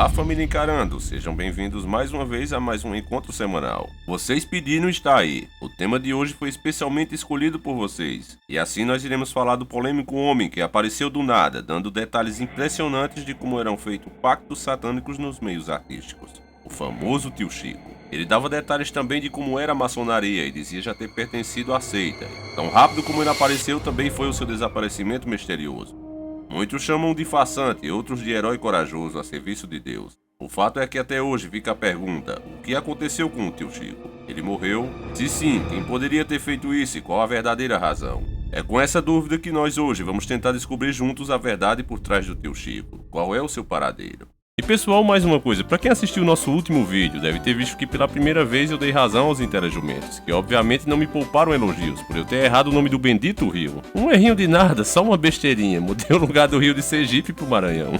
Olá, família Encarando, sejam bem-vindos mais uma vez a mais um encontro semanal. Vocês pediram, está aí. O tema de hoje foi especialmente escolhido por vocês. E assim nós iremos falar do polêmico homem que apareceu do nada, dando detalhes impressionantes de como eram feitos pactos satânicos nos meios artísticos. O famoso Tio Chico. Ele dava detalhes também de como era a maçonaria e dizia já ter pertencido à seita. Tão rápido como ele apareceu também foi o seu desaparecimento misterioso. Muitos chamam de farsante, outros de herói corajoso a serviço de Deus. O fato é que até hoje fica a pergunta: o que aconteceu com o Tio Chico? Ele morreu? Se sim, quem poderia ter feito isso e qual a verdadeira razão? É com essa dúvida que nós hoje vamos tentar descobrir juntos a verdade por trás do Tio Chico. Qual é o seu paradeiro? E pessoal, mais uma coisa, para quem assistiu o nosso último vídeo, deve ter visto que pela primeira vez eu dei razão aos interajumentos, que obviamente não me pouparam elogios, por eu ter errado o nome do bendito rio. Um errinho de nada, só uma besteirinha, mudei o lugar do rio de Sergipe pro Maranhão.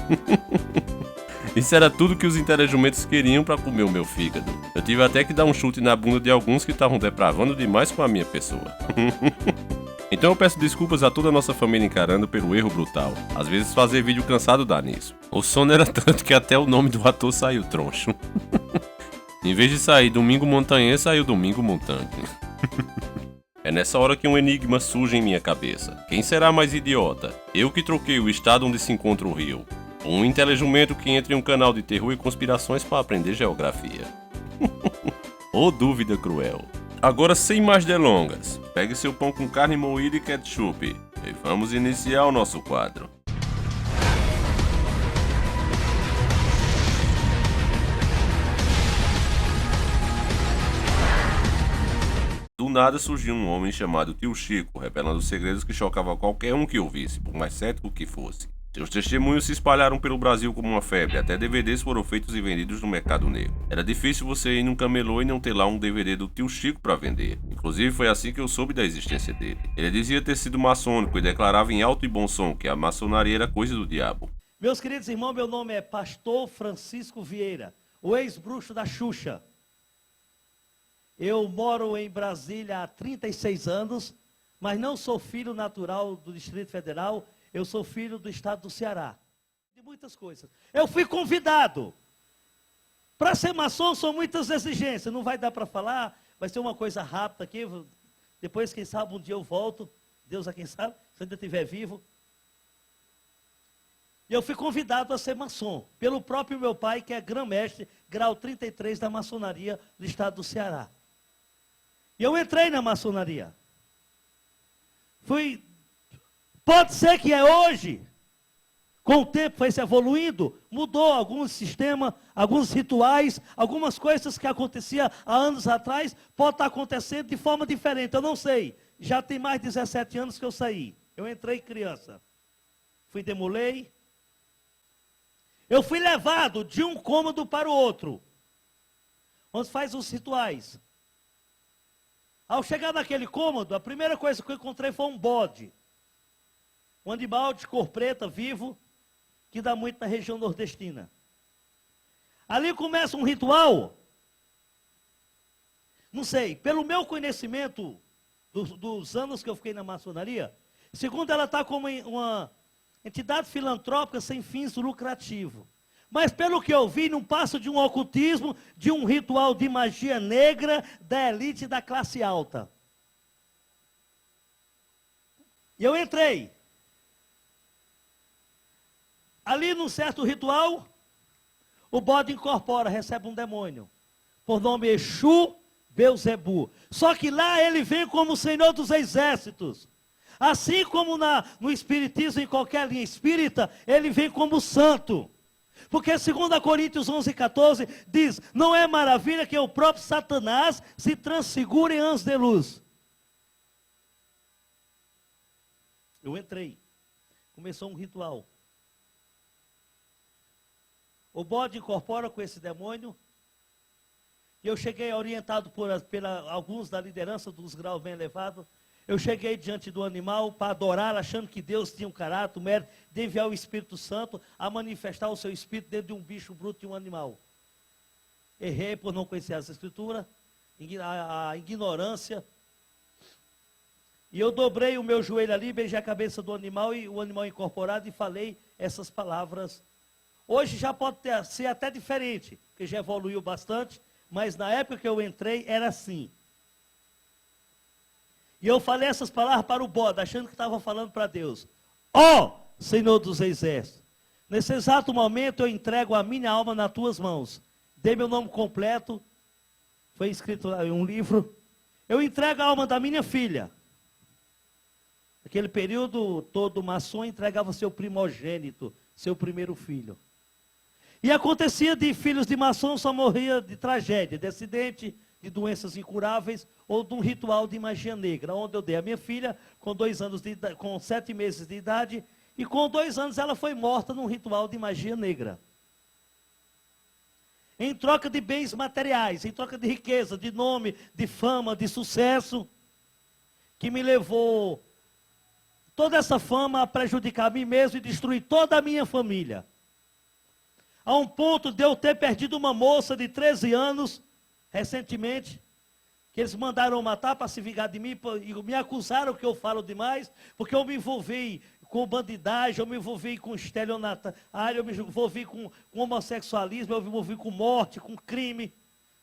Isso era tudo que os interajumentos queriam para comer o meu fígado. Eu tive até que dar um chute na bunda de alguns que estavam depravando demais com a minha pessoa. Então eu peço desculpas a toda a nossa família Encarando pelo erro brutal. Às vezes fazer vídeo cansado dá nisso. O sono era tanto que até o nome do ator saiu troncho. Em vez de sair Domingo Montanhês, saiu Domingo Montante. É nessa hora que um enigma surge em minha cabeça. Quem será mais idiota? Eu que troquei o estado onde se encontra o rio. Ou um inteligumento que entra em um canal de terror e conspirações para aprender geografia. Ô dúvida cruel. Agora, sem mais delongas, pegue seu pão com carne moída e ketchup e vamos iniciar o nosso quadro. Do nada surgiu um homem chamado Tio Chico, revelando segredos que chocavam qualquer um que ouvisse, por mais cético que fosse. Seus testemunhos se espalharam pelo Brasil como uma febre, até DVDs foram feitos e vendidos no mercado negro. Era difícil você ir num camelô e não ter lá um DVD do Tio Chico para vender. Inclusive foi assim que eu soube da existência dele. Ele dizia ter sido maçônico e declarava em alto e bom som que a maçonaria era coisa do diabo. Meus queridos irmãos, meu nome é Pastor Francisco Vieira, o ex-bruxo da Xuxa. Eu moro em Brasília há 36 anos, mas não sou filho natural do Distrito Federal. Eu sou filho do estado do Ceará. De muitas coisas. Eu fui convidado. Para ser maçom são muitas exigências. Não vai dar para falar. Vai ser uma coisa rápida aqui. Depois, quem sabe, um dia eu volto. Deus a quem sabe, se ainda estiver vivo. E eu fui convidado a ser maçom. Pelo próprio meu pai, que é grão-mestre, grau 33 da maçonaria do estado do Ceará. E eu entrei na maçonaria. Pode ser que é hoje, com o tempo foi se evoluindo, mudou alguns sistemas, alguns rituais, algumas coisas que aconteciam há anos atrás, pode estar acontecendo de forma diferente, eu não sei. Já tem mais de 17 anos que eu saí. Eu entrei criança. Demolei. Eu fui levado de um cômodo para o outro, onde faz os rituais. Ao chegar naquele cômodo, a primeira coisa que eu encontrei foi um bode. Um animal de cor preta, vivo, que dá muito na região nordestina. Ali começa um ritual. Não sei, pelo meu conhecimento dos anos que eu fiquei na maçonaria, segundo ela está como uma entidade filantrópica sem fins lucrativos. Mas pelo que eu vi, não passa de um ocultismo, de um ritual de magia negra da elite da classe alta. E eu entrei. Ali, num certo ritual, o bode incorpora, recebe um demônio, por nome Exu Beuzebu. Só que lá ele vem como o Senhor dos Exércitos. Assim como no Espiritismo, em qualquer linha espírita, ele vem como santo. Porque 2 Coríntios 11:14 diz, não é maravilha que o próprio Satanás se transfigure em anjos de luz. Eu entrei, começou um ritual. O bode incorpora com esse demônio. E eu cheguei orientado por alguns da liderança dos graus bem elevados. Eu cheguei diante do animal para adorar, achando que Deus tinha um caráter, o mérito de enviar o Espírito Santo a manifestar o seu Espírito dentro de um bicho bruto e um animal. Errei por não conhecer as Escrituras, a ignorância. E eu dobrei o meu joelho ali, beijei a cabeça do animal e o animal incorporado e falei essas palavras. Hoje já pode ser até diferente, porque já evoluiu bastante, mas na época que eu entrei era assim. E eu falei essas palavras para o bode, achando que estava falando para Deus. Ó, Senhor dos Exércitos, nesse exato momento eu entrego a minha alma nas tuas mãos. Dei meu nome completo, foi escrito em um livro. Eu entrego a alma da minha filha. Naquele período, todo maçom entregava seu primogênito, seu primeiro filho. E acontecia de filhos de maçom só morria de tragédia, de acidente, de doenças incuráveis ou de um ritual de magia negra, onde eu dei a minha filha com 2 anos de idade, com 7 meses de idade, e com 2 anos ela foi morta num ritual de magia negra. Em troca de bens materiais, em troca de riqueza, de nome, de fama, de sucesso, que me levou toda essa fama a prejudicar a mim mesmo e destruir toda a minha família. A um ponto de eu ter perdido uma moça de 13 anos, recentemente, que eles mandaram matar para se vingar de mim, e me acusaram que eu falo demais, porque eu me envolvi com bandidagem, eu me envolvi com estelionatário, eu me envolvi com homossexualismo, eu me envolvi com morte, com crime,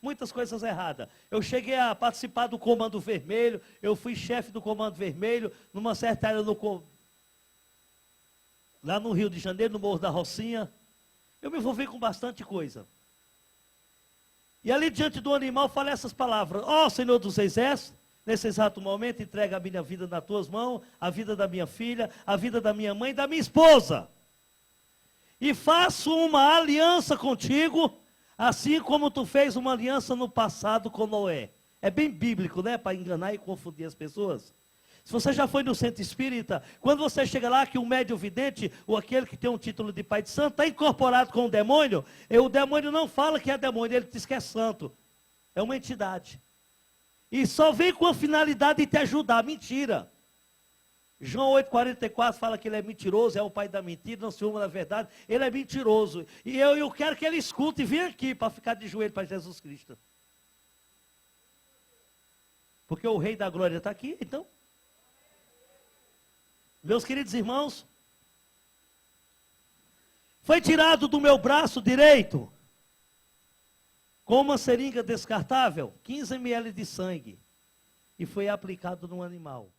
muitas coisas erradas. Eu cheguei a participar do Comando Vermelho, eu fui chefe do Comando Vermelho, numa certa área lá no Rio de Janeiro, no Morro da Rocinha. Eu me envolvi com bastante coisa. E ali diante do animal, falei essas palavras. Ó, Senhor dos Exércitos, nesse exato momento, entrega a minha vida nas tuas mãos, a vida da minha filha, a vida da minha mãe e da minha esposa. E faço uma aliança contigo, assim como tu fez uma aliança no passado com Noé. É bem bíblico, né? Para enganar e confundir as pessoas. Se você já foi no centro espírita, quando você chega lá que um médium vidente, ou aquele que tem um título de pai de santo, está incorporado com o demônio não fala que é demônio, ele diz que é santo. É uma entidade. E só vem com a finalidade de te ajudar. Mentira. João 8,44 fala que ele é mentiroso, é o pai da mentira, não se uma na verdade. Ele é mentiroso. E eu quero que ele escute e venha aqui para ficar de joelho para Jesus Cristo. Porque o Rei da Glória está aqui, então. Meus queridos irmãos, foi tirado do meu braço direito, com uma seringa descartável, 15 ml de sangue, e foi aplicado no animal.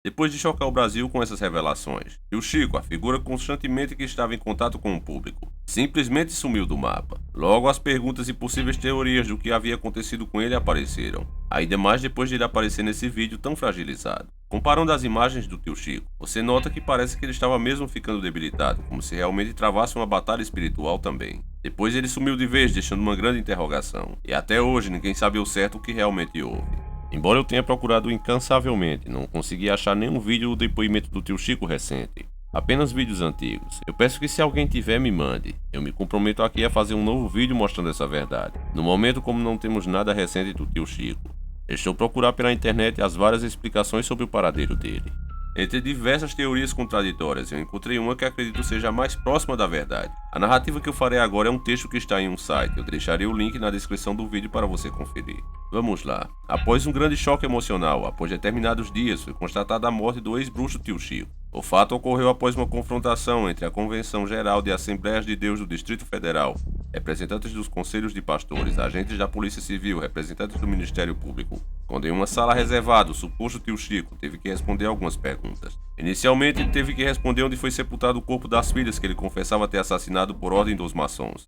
Depois de chocar o Brasil com essas revelações, Tio Chico, a figura constantemente que estava em contato com o público, simplesmente sumiu do mapa. Logo as perguntas e possíveis teorias do que havia acontecido com ele apareceram, ainda mais depois de ele aparecer nesse vídeo tão fragilizado. Comparando as imagens do Tio Chico, você nota que parece que ele estava mesmo ficando debilitado, como se realmente travasse uma batalha espiritual também. Depois ele sumiu de vez, deixando uma grande interrogação, e até hoje ninguém sabe ao certo o que realmente houve. Embora eu tenha procurado incansavelmente, não consegui achar nenhum vídeo do depoimento do Tio Chico recente, apenas vídeos antigos. Eu peço que se alguém tiver, me mande. Eu me comprometo aqui a fazer um novo vídeo mostrando essa verdade. No momento, como não temos nada recente do Tio Chico, estou procurar pela internet as várias explicações sobre o paradeiro dele. Entre diversas teorias contraditórias, eu encontrei uma que acredito seja a mais próxima da verdade. A narrativa que eu farei agora é um texto que está em um site, eu deixarei o link na descrição do vídeo para você conferir. Vamos lá. Após um grande choque emocional, após determinados dias, foi constatada a morte do ex-bruxo Tio Chico. O fato ocorreu após uma confrontação entre a Convenção Geral de Assembleias de Deus do Distrito Federal, representantes dos conselhos de pastores, agentes da Polícia Civil, representantes do Ministério Público, quando em uma sala reservada o suposto Tio Chico teve que responder algumas perguntas. Inicialmente ele teve que responder onde foi sepultado o corpo das filhas que ele confessava ter assassinado por ordem dos maçons.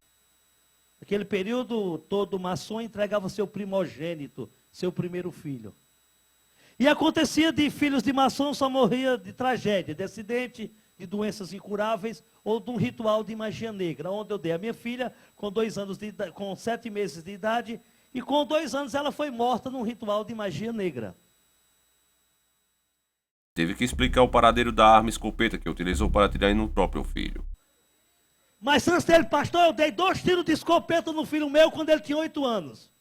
Naquele período, todo maçom entregava seu primogênito, seu primeiro filho. E acontecia de filhos de maçom só morria de tragédia, de acidente, de doenças incuráveis ou de um ritual de magia negra, onde eu dei a minha filha com 2 anos de idade, com 7 meses de idade, e com 2 anos ela foi morta num ritual de magia negra. Teve que explicar o paradeiro da arma escopeta que utilizou para atirar no próprio filho. Mas antes dele, pastor, eu dei 2 tiros de escopeta no filho meu quando ele tinha 8 anos.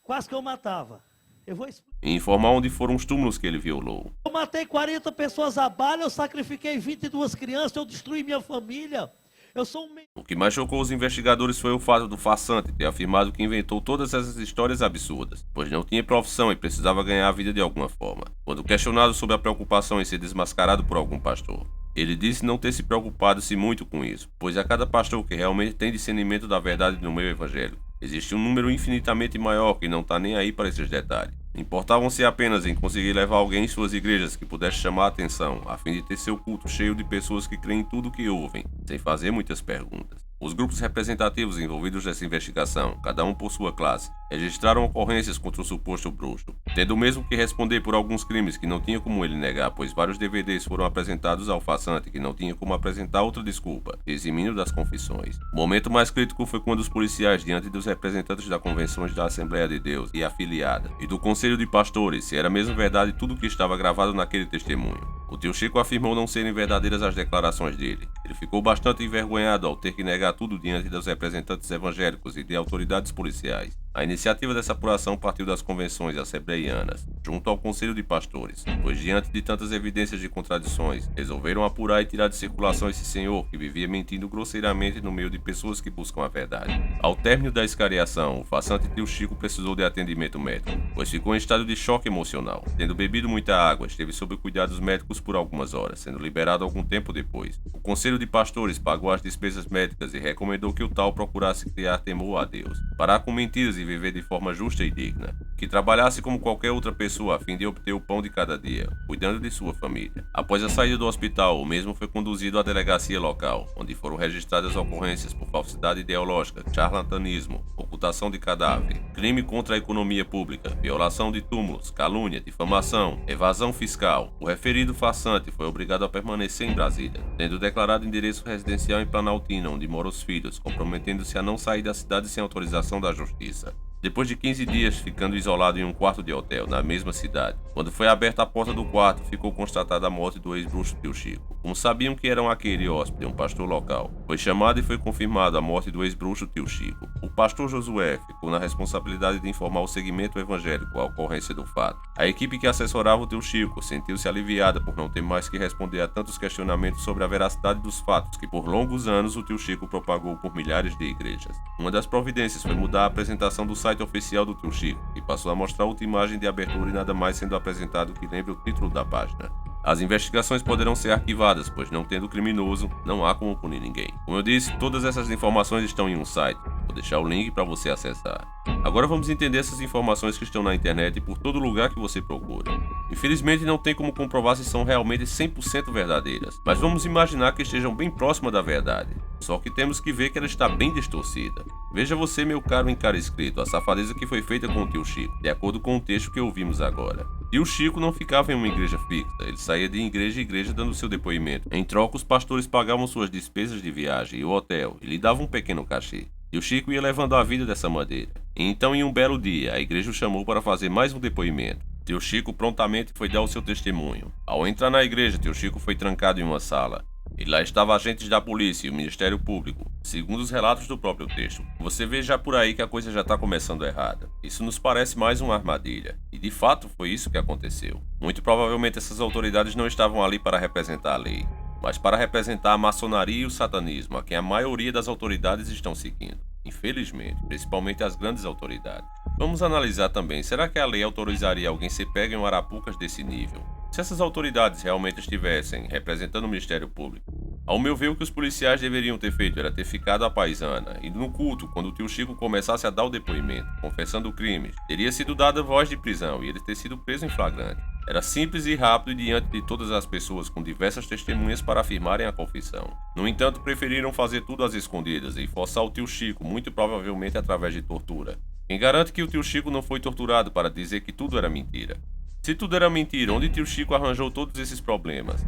Quase que eu matava. Eu vou explicar. E informar onde foram os túmulos que ele violou. Eu matei 40 pessoas a bala, eu sacrifiquei 22 crianças, eu destruí minha família. Eu sou um... O que mais chocou os investigadores foi o fato do farsante ter afirmado que inventou todas essas histórias absurdas, pois não tinha profissão e precisava ganhar a vida de alguma forma. Quando questionado sobre a preocupação em ser desmascarado por algum pastor, Ele disse não ter se preocupado-se muito com isso, pois a cada pastor que realmente tem discernimento da verdade no meio evangélico, existe um número infinitamente maior que não está nem aí para esses detalhes. Importavam-se apenas em conseguir levar alguém em suas igrejas que pudesse chamar a atenção, a fim de ter seu culto cheio de pessoas que creem em tudo o que ouvem, sem fazer muitas perguntas. Os grupos representativos envolvidos nessa investigação, cada um por sua classe, registraram ocorrências contra o suposto bruxo, tendo mesmo que responder por alguns crimes que não tinha como ele negar, pois vários DVDs foram apresentados ao farsante que não tinha como apresentar outra desculpa, eximindo das confissões. O momento mais crítico foi quando os policiais, diante dos representantes da Convenções da Assembleia de Deus e afiliada, e do Conselho de Pastores, se era mesmo verdade tudo o que estava gravado naquele testemunho. O tio Chico afirmou não serem verdadeiras as declarações dele. Ele ficou bastante envergonhado ao ter que negar tudo diante dos representantes evangélicos e de autoridades policiais. A iniciativa dessa apuração partiu das convenções assembleianas, junto ao Conselho de Pastores, pois diante de tantas evidências de contradições, resolveram apurar e tirar de circulação esse senhor que vivia mentindo grosseiramente no meio de pessoas que buscam a verdade. Ao término da escariação, o farsante tio Chico precisou de atendimento médico, pois ficou em estado de choque emocional. Tendo bebido muita água, esteve sob cuidados médicos por algumas horas, sendo liberado algum tempo depois. O Conselho de Pastores pagou as despesas médicas e recomendou que o tal procurasse criar temor a Deus, parar com mentiras e viver de forma justa e digna, que trabalhasse como qualquer outra pessoa a fim de obter o pão de cada dia, cuidando de sua família. Após a saída do hospital, o mesmo foi conduzido à delegacia local, onde foram registradas ocorrências por falsidade ideológica, charlatanismo, ocultação de cadáver, crime contra a economia pública, violação de túmulos, calúnia, difamação, evasão fiscal. O referido farsante foi obrigado a permanecer em Brasília, tendo declarado endereço residencial em Planaltina, onde moram os filhos, comprometendo-se a não sair da cidade sem autorização da justiça. Depois de 15 dias ficando isolado em um quarto de hotel na mesma cidade, quando foi aberta a porta do quarto, ficou constatada a morte do ex-bruxo tio Chico. Como sabiam que eram aquele hóspede, um pastor local, foi chamado e foi confirmado a morte do ex-bruxo tio Chico. O pastor Josué ficou na responsabilidade de informar o segmento evangélico à ocorrência do fato. A equipe que assessorava o tio Chico sentiu-se aliviada por não ter mais que responder a tantos questionamentos sobre a veracidade dos fatos que por longos anos o tio Chico propagou por milhares de igrejas. Uma das providências foi mudar a apresentação do site oficial do tio Chico, que passou a mostrar outra imagem de abertura e nada mais sendo apresentado que lembre o título da página. As investigações poderão ser arquivadas, pois não tendo criminoso, não há como punir ninguém. Como eu disse, todas essas informações estão em um site. Vou deixar o link para você acessar. Agora vamos entender essas informações que estão na internet e por todo lugar que você procura. Infelizmente não tem como comprovar se são realmente 100% verdadeiras, mas vamos imaginar que estejam bem próximas da verdade. Só que temos que ver que ela está bem distorcida. Veja você, meu caro em cara escrito, a safadeza que foi feita com o tio Chico, de acordo com o texto que ouvimos agora. Tio Chico não ficava em uma igreja fixa, ele saía de igreja em igreja dando seu depoimento. Em troca, os pastores pagavam suas despesas de viagem e o hotel e lhe davam um pequeno cachê. E o Chico ia levando a vida dessa maneira. E então, em um belo dia, a igreja o chamou para fazer mais um depoimento. Tio Chico prontamente foi dar o seu testemunho. Ao entrar na igreja, tio Chico foi trancado em uma sala. E lá estavam agentes da polícia e o Ministério Público, segundo os relatos do próprio texto. Você vê já por aí que a coisa já está começando errada. Isso nos parece mais uma armadilha. E de fato foi isso que aconteceu. Muito provavelmente essas autoridades não estavam ali para representar a lei, mas para representar a maçonaria e o satanismo, a quem a maioria das autoridades estão seguindo. Infelizmente, principalmente as grandes autoridades. Vamos analisar também, será que a lei autorizaria alguém ser pego em arapucas desse nível? Se essas autoridades realmente estivessem representando o Ministério Público, ao meu ver o que os policiais deveriam ter feito era ter ficado à paisana, e no culto, quando o tio Chico começasse a dar o depoimento, confessando crimes, teria sido dada voz de prisão e ele ter sido preso em flagrante. Era simples e rápido diante de todas as pessoas com diversas testemunhas para afirmarem a confissão. No entanto, preferiram fazer tudo às escondidas e forçar o tio Chico, muito provavelmente através de tortura. Quem garante que o tio Chico não foi torturado para dizer que tudo era mentira? Se tudo era mentira, onde tio Chico arranjou todos esses problemas?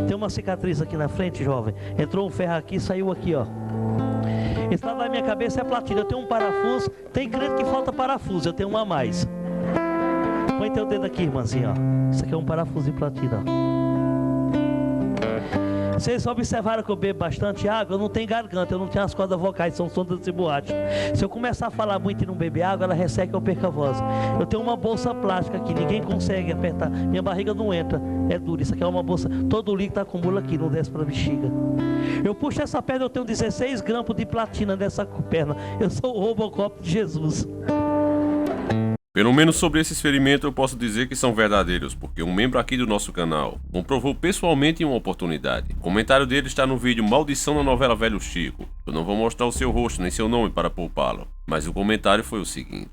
Tem uma cicatriz aqui na frente, jovem. Entrou um ferro aqui e saiu aqui, ó. Esse lado da minha cabeça é platina. Eu tenho um parafuso. Tem crente que falta parafuso, eu tenho um a mais. Põe teu dedo aqui, irmãzinha, ó. Isso aqui é um parafuso de platina, ó. Vocês observaram que eu bebo bastante água? Eu não tenho garganta, eu não tenho as cordas vocais, são sondas de boate. Se eu começar a falar muito e não beber água, ela resseca e eu perco a voz. Eu tenho uma bolsa plástica aqui, ninguém consegue apertar, minha barriga não entra, é dura. Isso aqui é uma bolsa, todo líquido acumula aqui, não desce para a bexiga. Eu puxo essa perna, eu tenho 16 grampos de platina nessa perna. Eu sou o Robocop de Jesus. Pelo menos sobre esses ferimentos eu posso dizer que são verdadeiros, porque um membro aqui do nosso canal comprovou pessoalmente em uma oportunidade. O comentário dele está no vídeo Maldição na novela Velho Chico. Eu não vou mostrar o seu rosto nem seu nome para poupá-lo, mas o comentário foi o seguinte: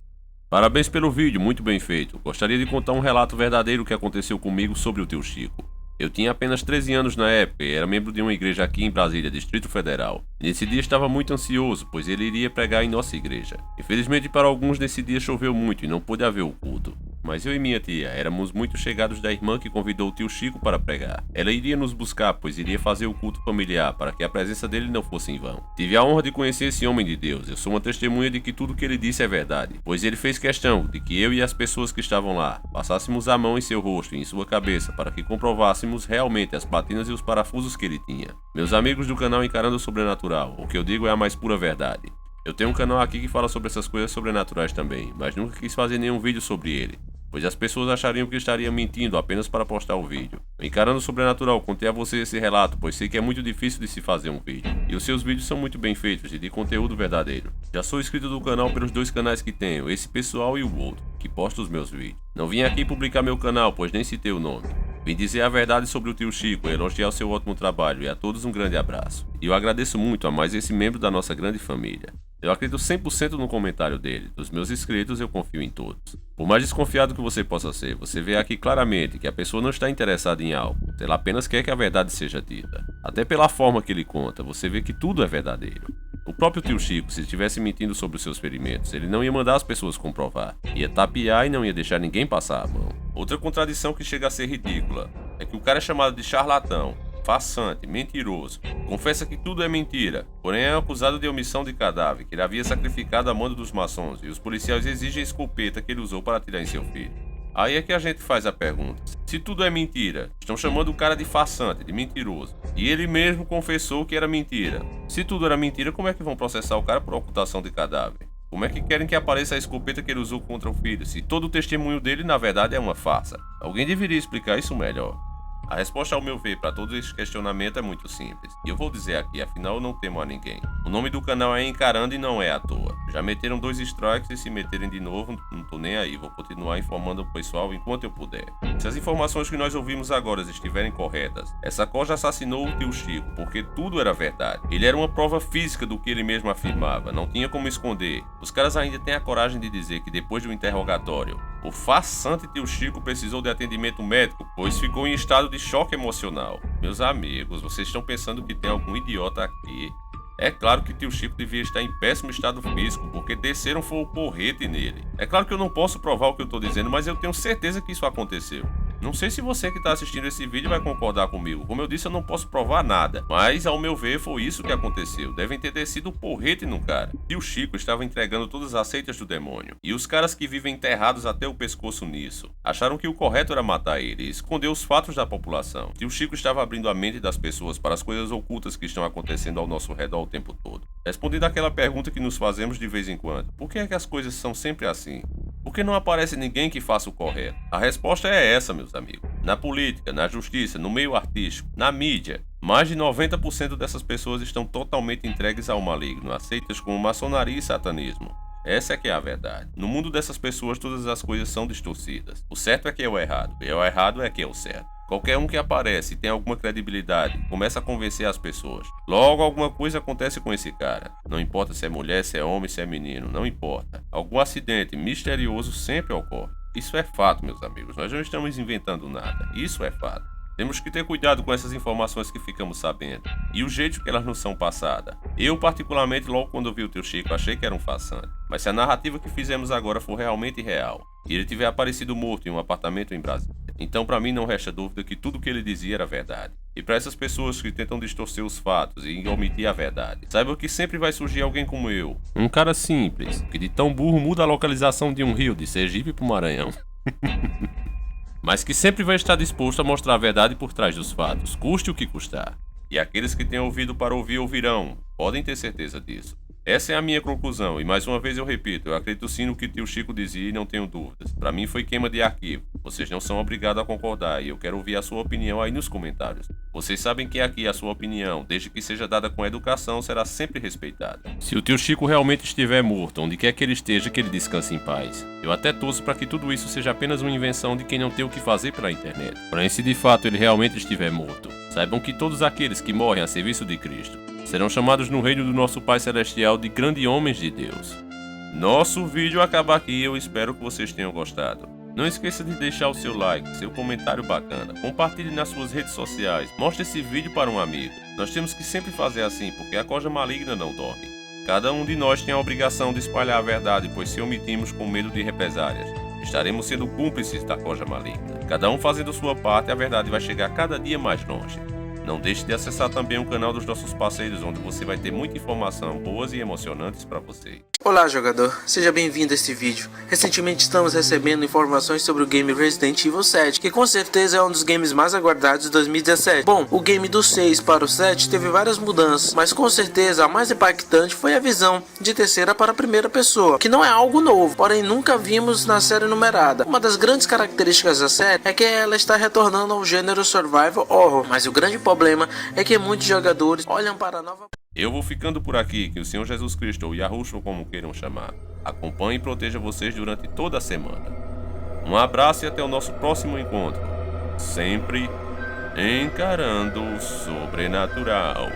parabéns pelo vídeo, muito bem feito. Gostaria de contar um relato verdadeiro que aconteceu comigo sobre o tio Chico. Eu tinha apenas 13 anos na época e era membro de uma igreja aqui em Brasília, Distrito Federal. Nesse dia estava muito ansioso, pois ele iria pregar em nossa igreja. Infelizmente para alguns nesse dia choveu muito e não pôde haver o culto. Mas eu e minha tia éramos muito chegados da irmã que convidou o tio Chico para pregar. Ela iria nos buscar, pois iria fazer o culto familiar, para que a presença dele não fosse em vão. Tive a honra de conhecer esse homem de Deus. Eu sou uma testemunha de que tudo que ele disse é verdade, pois ele fez questão de que eu e as pessoas que estavam lá passássemos a mão em seu rosto e em sua cabeça, para que comprovássemos realmente as platinas e os parafusos que ele tinha. Meus amigos do canal Encarando o Sobrenatural, o que eu digo é a mais pura verdade. Eu tenho um canal aqui que fala sobre essas coisas sobrenaturais também, mas nunca quis fazer nenhum vídeo sobre ele, pois as pessoas achariam que eu estaria mentindo apenas para postar o vídeo. Encarando o Sobrenatural, contei a você esse relato, pois sei que é muito difícil de se fazer um vídeo, e os seus vídeos são muito bem feitos e de conteúdo verdadeiro. Já sou inscrito do canal pelos dois canais que tenho, esse pessoal e o outro, que posta os meus vídeos. Não vim aqui publicar meu canal, pois nem citei o nome. Vim dizer a verdade sobre o tio Chico, elogiar o seu ótimo trabalho e a todos um grande abraço. E eu agradeço muito a mais esse membro da nossa grande família. Eu acredito 100% no comentário dele. Dos meus inscritos, eu confio em todos. Por mais desconfiado que você possa ser, você vê aqui claramente que a pessoa não está interessada em algo. Ela apenas quer que a verdade seja dita. Até pela forma que ele conta, você vê que tudo é verdadeiro. O próprio tio Chico, se estivesse mentindo sobre os seus ferimentos, ele não ia mandar as pessoas comprovar. Ia tapear e não ia deixar ninguém passar a mão. Outra contradição que chega a ser ridícula é que o cara é chamado de charlatão, farsante, mentiroso, confessa que tudo é mentira, porém é acusado de omissão de cadáver, que ele havia sacrificado a mando dos maçons, e os policiais exigem a escopeta que ele usou para atirar em seu filho. Aí é que a gente faz a pergunta: se tudo é mentira, estão chamando o cara de farsante, de mentiroso, e ele mesmo confessou que era mentira. Se tudo era mentira, como é que vão processar o cara por ocultação de cadáver? Como é que querem que apareça a escopeta que ele usou contra o filho, se todo o testemunho dele na verdade é uma farsa? Alguém deveria explicar isso melhor. A resposta, ao meu ver, para todo esse questionamento é muito simples. E eu vou dizer aqui, afinal eu não temo a ninguém. O nome do canal é Encarando e não é à toa. Já meteram 2 strikes e se meterem de novo, não tô nem aí. Vou continuar informando o pessoal enquanto eu puder. Se as informações que nós ouvimos agora estiverem corretas, essa Coja assassinou o tio Chico porque tudo era verdade. Ele era uma prova física do que ele mesmo afirmava, não tinha como esconder. Os caras ainda têm a coragem de dizer que depois de um interrogatório, o farsante tio Chico precisou de atendimento médico, pois ficou em estado de choque emocional. Meus amigos, vocês estão pensando que tem algum idiota aqui? É claro que tio Chico devia estar em péssimo estado físico, porque desceram foi o porrete nele. É claro que eu não posso provar o que eu estou dizendo, mas eu tenho certeza que isso aconteceu. Não sei se você que está assistindo esse vídeo vai concordar comigo. Como eu disse, eu não posso provar nada, mas ao meu ver foi isso que aconteceu. Devem ter descido o porrete no cara. Tio Chico estava entregando todas as seitas do demônio, e os caras que vivem enterrados até o pescoço nisso acharam que o correto era matar ele e esconder os fatos da população. Tio Chico estava abrindo a mente das pessoas para as coisas ocultas que estão acontecendo ao nosso redor o tempo todo. Respondendo àquela pergunta que nos fazemos de vez em quando: por que é que as coisas são sempre assim? Por que não aparece ninguém que faça o correto? A resposta é essa, meus amigos. Na política, na justiça, no meio artístico, na mídia, mais de 90% dessas pessoas estão totalmente entregues ao maligno, aceitas como maçonaria e satanismo. Essa é que é a verdade. No mundo dessas pessoas, todas as coisas são distorcidas. O certo é que é o errado, e o errado é que é o certo. Qualquer um que aparece e tem alguma credibilidade começa a convencer as pessoas. Logo, alguma coisa acontece com esse cara. Não importa se é mulher, se é homem, se é menino, não importa. Algum acidente misterioso sempre ocorre. Isso é fato, meus amigos. Nós não estamos inventando nada. Isso é fato. Temos que ter cuidado com essas informações que ficamos sabendo e o jeito que elas nos são passadas. Eu, particularmente, logo quando vi o tio Chico, achei que era um farsante. Mas se a narrativa que fizemos agora for realmente real e ele tiver aparecido morto em um apartamento em Brasília, então para mim não resta dúvida que tudo o que ele dizia era verdade. E para essas pessoas que tentam distorcer os fatos e omitir a verdade, saiba que sempre vai surgir alguém como eu, um cara simples, que de tão burro muda a localização de um rio de Sergipe para o Maranhão. Mas que sempre vai estar disposto a mostrar a verdade por trás dos fatos, custe o que custar. E aqueles que têm ouvido para ouvir ouvirão, podem ter certeza disso. Essa é a minha conclusão, e mais uma vez eu repito, eu acredito sim no que tio Chico dizia e não tenho dúvidas. Para mim foi queima de arquivo. Vocês não são obrigados a concordar e eu quero ouvir a sua opinião aí nos comentários. Vocês sabem que aqui a sua opinião, desde que seja dada com educação, será sempre respeitada. Se o tio Chico realmente estiver morto, onde quer que ele esteja, que ele descanse em paz. Eu até torço para que tudo isso seja apenas uma invenção de quem não tem o que fazer pela internet. Porém, se de fato ele realmente estiver morto, saibam que todos aqueles que morrem a serviço de Cristo serão chamados no reino do nosso Pai Celestial de grandes homens de Deus. Nosso vídeo acaba aqui, eu espero que vocês tenham gostado. Não esqueça de deixar o seu like, seu comentário bacana, compartilhe nas suas redes sociais, mostre esse vídeo para um amigo. Nós temos que sempre fazer assim, porque a coja maligna não dorme. Cada um de nós tem a obrigação de espalhar a verdade, pois se omitimos com medo de represálias, estaremos sendo cúmplices da coja maligna. Cada um fazendo sua parte, a verdade vai chegar cada dia mais longe. Não deixe de acessar também o canal dos nossos parceiros, onde você vai ter muita informação boas e emocionantes para você. Olá jogador, seja bem-vindo a este vídeo. Recentemente estamos recebendo informações sobre o game Resident Evil 7, que com certeza é um dos games mais aguardados de 2017. Bom, o game do 6 para o 7 teve várias mudanças, mas com certeza a mais impactante foi a visão de terceira para a primeira pessoa, que não é algo novo, porém nunca vimos na série numerada. Uma das grandes características da série é que ela está retornando ao gênero Survival Horror, mas o grande problema é que muitos jogadores olham para a nova... Eu vou ficando por aqui, que o Senhor Jesus Cristo, ou Yahushua como queiram chamar, acompanhe e proteja vocês durante toda a semana. Um abraço e até o nosso próximo encontro, sempre encarando o sobrenatural.